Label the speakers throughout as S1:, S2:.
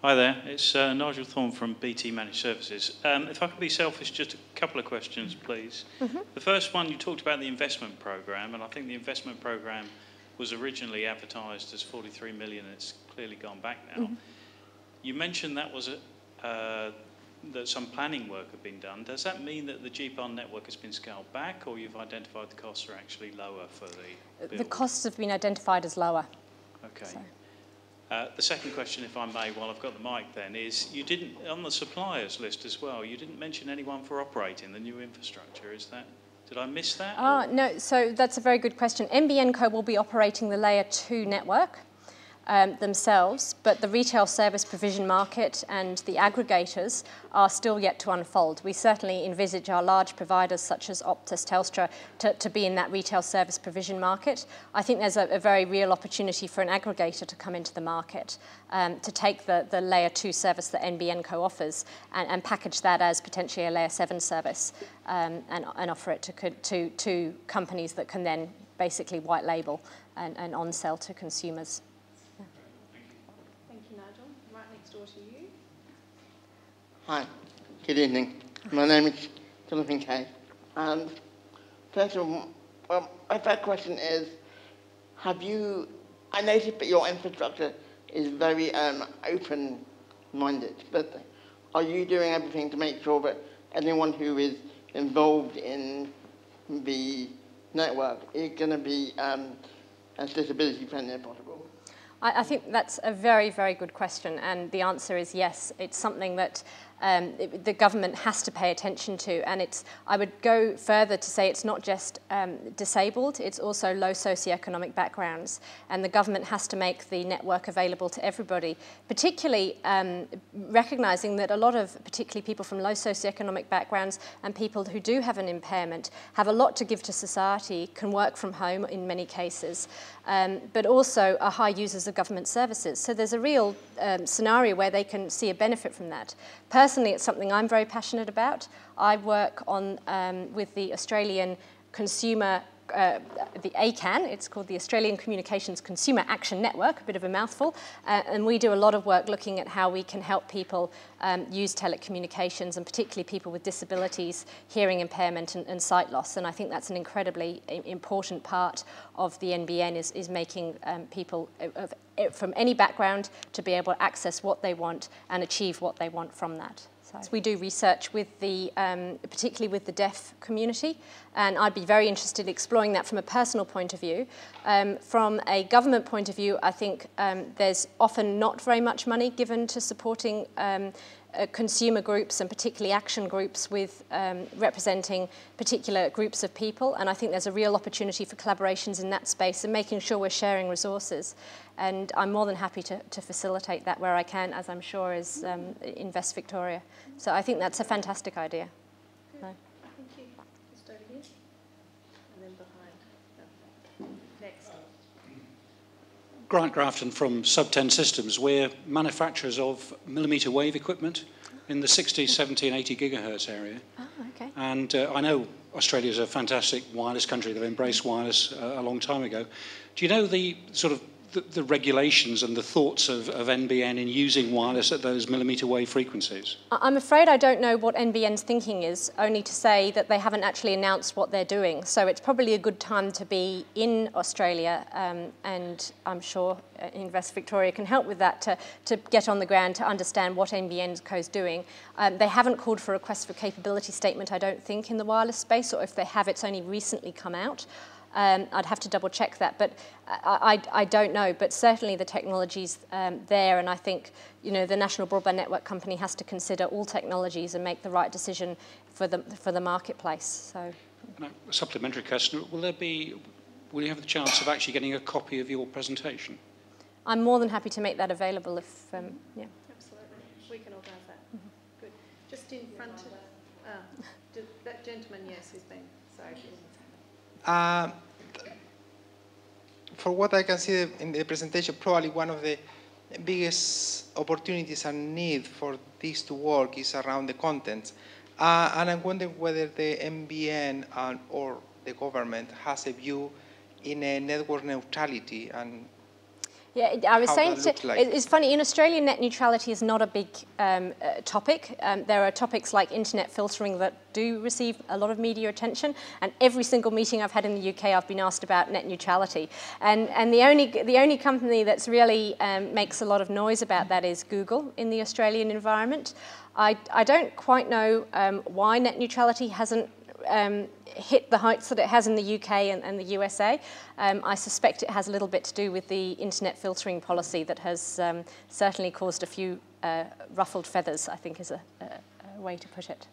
S1: Hi there, it's Nigel Thorne from BT Managed Services. If I could be selfish, just a couple of questions, please. The first one, you talked about the investment programme, and I think the investment programme was originally advertised as 43 million. It's clearly gone back now. You mentioned that was that some planning work had been done. Does that mean that the GPON network has been scaled back, or you've identified the costs are actually lower for the build?
S2: The costs have been identified as lower.
S1: Okay.
S2: So.
S1: The second question, if I may, while I've got the mic then, is you didn't, on the suppliers list as well, you didn't mention anyone for operating the new infrastructure. Is that, did I miss that?
S2: No, so that's a very good question. NBN Co will be operating the Layer 2 network themselves, but the retail service provision market and the aggregators are still yet to unfold. We certainly envisage our large providers such as Optus, Telstra to be in that retail service provision market. I think there's a very real opportunity for an aggregator to come into the market to take the Layer 2 service that NBN Co offers and package that as potentially a Layer 7 service and offer it to companies that can then basically white label and on-sell to consumers.
S3: Hi, good evening. My name is Jonathan Kay. And first of all, my first question is, I noticed that your infrastructure is very open-minded, but are you doing everything to make sure that anyone who is involved in the network is going to be as disability-friendly as possible?
S2: I think that's a very, very good question, and the answer is yes. It's something that the government has to pay attention to, and I would go further to say it's not just disabled, it's also low socioeconomic backgrounds, and the government has to make the network available to everybody, particularly recognising that a lot of particularly people from low socioeconomic backgrounds and people who do have an impairment have a lot to give to society, can work from home in many cases, but also are high users of government services. So there's a real scenario where they can see a benefit from that. Personally, it's something I'm very passionate about. I work on with the Australian Consumer, the ACAN, it's called the Australian Communications Consumer Action Network, a bit of a mouthful, and we do a lot of work looking at how we can help people use telecommunications, and particularly people with disabilities, hearing impairment and sight loss, and I think that's an incredibly important part of the NBN is making people from any background to be able to access what they want and achieve what they want from that. So we do research with particularly with the deaf community, and I'd be very interested in exploring that from a personal point of view. From a government point of view, I think there's often not very much money given to supporting consumer groups and particularly action groups with representing particular groups of people, and I think there's a real opportunity for collaborations in that space and making sure we're sharing resources, and I'm more than happy to facilitate that where I can, as I'm sure is Invest Victoria. So I think that's a fantastic idea.
S4: Good. Thank you. Just over here and then behind. Next.
S5: Grant Grafton from Sub-10 Systems. We're manufacturers of millimetre wave equipment in the 60, 70 and 80 gigahertz area.
S2: Oh, okay.
S5: And I know Australia's a fantastic wireless country. They've embraced wireless a long time ago. Do you know the sort of the regulations and the thoughts of NBN in using wireless at those millimetre wave frequencies? I'm
S2: afraid I don't know what NBN's thinking is, only to say that they haven't actually announced what they're doing. So it's probably a good time to be in Australia, and I'm sure Invest Victoria can help with that, to get on the ground to understand what NBN Co is doing. They haven't called for a request for capability statement, I don't think, in the wireless space, or if they have, it's only recently come out. I'd have to double check that, but I don't know. But certainly the technology's there, and I think the National Broadband Network company has to consider all technologies and make the right decision for the marketplace. So,
S5: now, a supplementary question: will you have the chance of actually getting a copy of your presentation?
S2: I'm more than happy to make that available if yeah.
S4: Absolutely, we can organise that. Good. Just in front of that gentleman, yes, who's been sorry.
S6: For what I can see in the presentation, probably one of the biggest opportunities and need for this to work is around the content. And I'm wondering whether the NBN or the government has a view in a network neutrality. And
S2: Yeah, I was saying,
S6: like.
S2: it's funny, in Australia net neutrality is not a big topic. There are topics like internet filtering that do receive a lot of media attention, and every single meeting I've had in the UK I've been asked about net neutrality. And the only company that's really makes a lot of noise about that is Google in the Australian environment. I don't quite know why net neutrality hasn't hit the heights that it has in the UK and the USA. I suspect it has a little bit to do with the internet filtering policy that has certainly caused a few ruffled feathers, I think is a way to put it.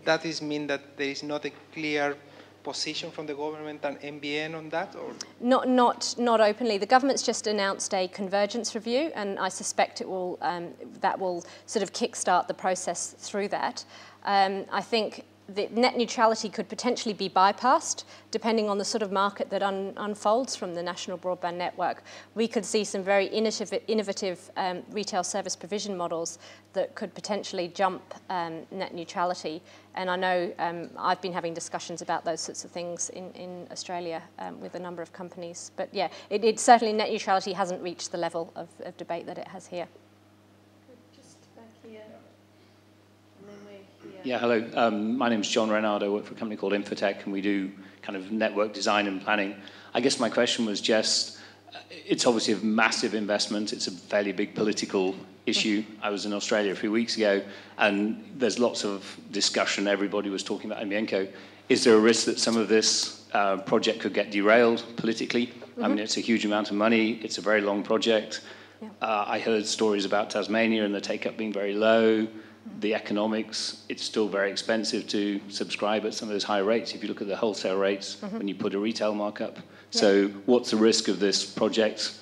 S6: That is mean that there is not a clear position from the government and NBN on that, or
S2: not openly. The government's just announced a convergence review, and I suspect it will that will sort of kickstart the process through that. I think the net neutrality could potentially be bypassed depending on the sort of market that unfolds from the National Broadband Network. We could see some very innovative retail service provision models that could potentially jump net neutrality. And I know I've been having discussions about those sorts of things in Australia with a number of companies. But yeah, it certainly, net neutrality hasn't reached the level of debate that it has here.
S4: Just back here. And then we're here.
S7: Yeah, hello. My name's John Renard. I work for a company called Infotech, and we do kind of network design and planning. I guess my question was just, it's obviously a massive investment. It's a fairly big political issue. I was in Australia a few weeks ago, and there's lots of discussion. Everybody was talking about NBN. Is there a risk that some of this project could get derailed politically? I mean, it's a huge amount of money. It's a very long project. Yeah. I heard stories about Tasmania and the take-up being very low. The economics, it's still very expensive to subscribe at some of those high rates if you look at the wholesale rates when you put a retail markup. Yeah. So what's the risk of this project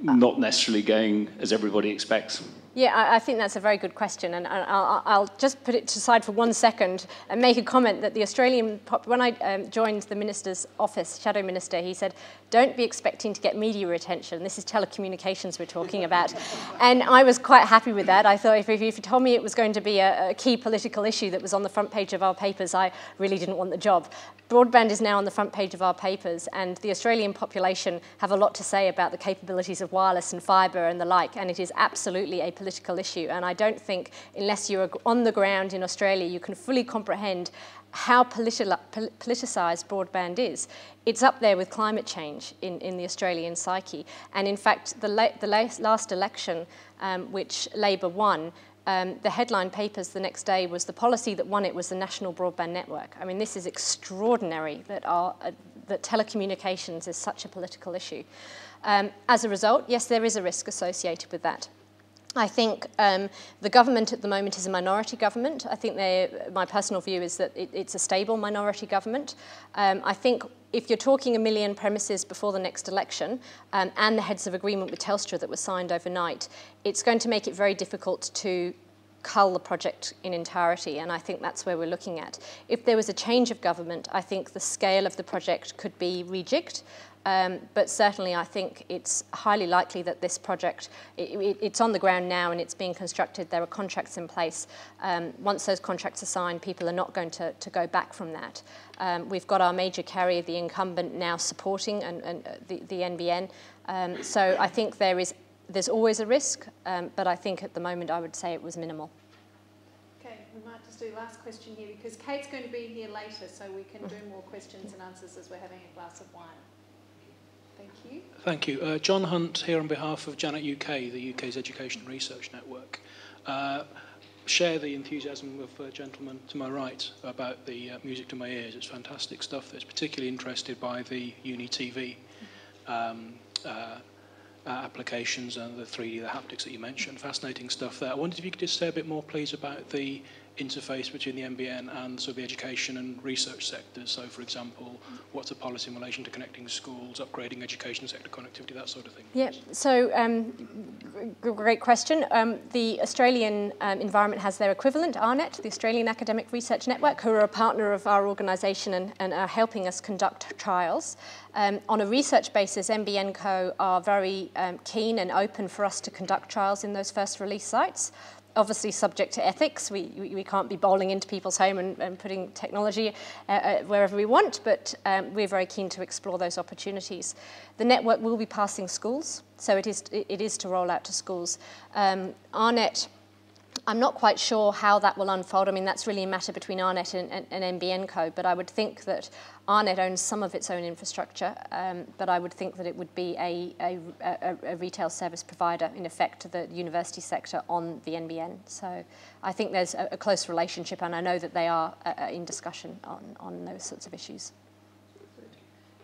S7: not necessarily going as everybody expects?
S2: Yeah, I think that's a very good question, and I'll just put it aside for 1 second and make a comment that the Australian, when I joined the minister's office, Shadow Minister, he said, don't be expecting to get media attention. This is telecommunications we're talking about. And I was quite happy with that. I thought if you told me it was going to be a key political issue that was on the front page of our papers, I really didn't want the job. Broadband is now on the front page of our papers, and the Australian population have a lot to say about the capabilities of wireless and fibre and the like, and it is absolutely a political issue. And I don't think, unless you're on the ground in Australia, you can fully comprehend how politicised broadband is. It's up there with climate change in the Australian psyche. And in fact, the last election, which Labor won, the headline papers the next day was the policy that won it was the National Broadband Network. I mean, this is extraordinary that that telecommunications is such a political issue. As a result, yes, there is a risk associated with that. I think the government at the moment is a minority government. I think my personal view is that it's a stable minority government. I think if you're talking 1 million premises before the next election and the heads of agreement with Telstra that was signed overnight, it's going to make it very difficult to cull the project in entirety, and I think that's where we're looking at. If there was a change of government, I think the scale of the project could be rejigged. But certainly I think it's highly likely that this project, it's on the ground now and it's being constructed. There are contracts in place. Once those contracts are signed, people are not going to go back from that. We've got our major carrier, the incumbent, now supporting the NBN. So I think there's always a risk, but I think at the moment I would say it was minimal.
S4: Okay, we might just do last question here because Kate's going to be here later, so we can do more questions and answers as we're having a glass of wine. Thank you.
S5: Thank you. John Hunt here on behalf of Janet UK, the UK's Education and Research Network. Share the enthusiasm of the gentleman to my right about the music to my ears. It's fantastic stuff. That's particularly interested by the Uni TV applications and the 3D, the haptics that you mentioned. Fascinating stuff there. I wondered if you could just say a bit more, please, about the interface between the NBN and sort of the education and research sectors. So, for example, what's the policy in relation to connecting schools, upgrading education sector connectivity, that sort of thing?
S2: Yeah, so great question. The Australian environment has their equivalent, ARNet, the Australian Academic Research Network, who are a partner of our organisation and are helping us conduct trials. On a research basis, NBN Co are very keen and open for us to conduct trials in those first release sites. obviously subject to ethics. We can't be bowling into people's home and putting technology wherever we want, but we're very keen to explore those opportunities. The network will be passing schools, so it is to roll out to schools. ARNet, I'm not quite sure how that will unfold. I mean, that's really a matter between ARNet and NBN Co, but I would think that ARNet owns some of its own infrastructure, but I would think that it would be a retail service provider, in effect, to the university sector on the NBN. So I think there's a close relationship, and I know that they are in discussion on those sorts of issues.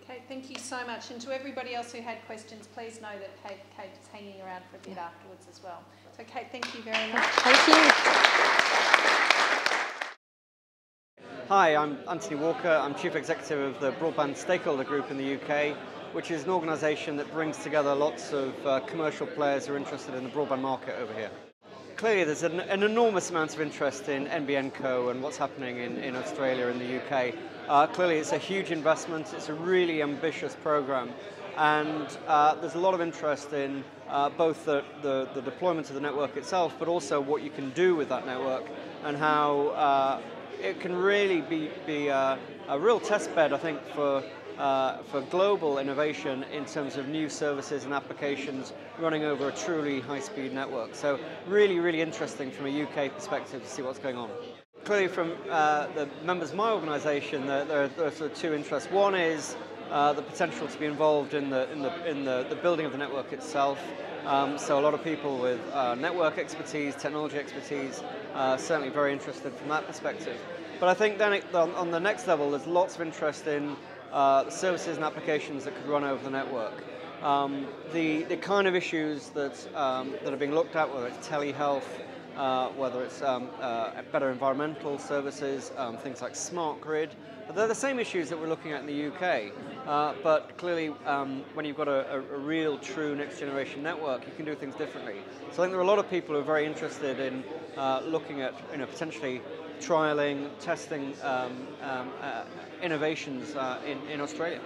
S4: Okay, thank you so much. And to everybody else who had questions, please know that Kate is hanging around for a bit afterwards as well. So Kate, thank you very much.
S2: Thank you.
S8: Hi, I'm Anthony Walker. I'm Chief Executive of the Broadband Stakeholder Group in the UK, which is an organisation that brings together lots of commercial players who are interested in the broadband market over here. Clearly there's an enormous amount of interest in NBN Co and what's happening in Australia and the UK. Clearly it's a huge investment, it's a really ambitious programme, and there's a lot of interest in both the deployment of the network itself, but also what you can do with that network and how it can really be a real test bed, I think, for global innovation in terms of new services and applications running over a truly high-speed network. So really, really interesting from a UK perspective to see what's going on. Clearly from the members of my organisation, there are sort of two interests. One is the potential to be involved in the building of the network itself. So a lot of people with network expertise, technology expertise, certainly very interested from that perspective. But I think then on the next level, there's lots of interest in the services and applications that could run over the network. The kind of issues that are being looked at, whether it's telehealth, whether it's better environmental services, things like smart grid, they're the same issues that we're looking at in the UK, but clearly when you've got a real, true next-generation network, you can do things differently. So I think there are a lot of people who are very interested in looking at, potentially trialling, testing innovations in Australia.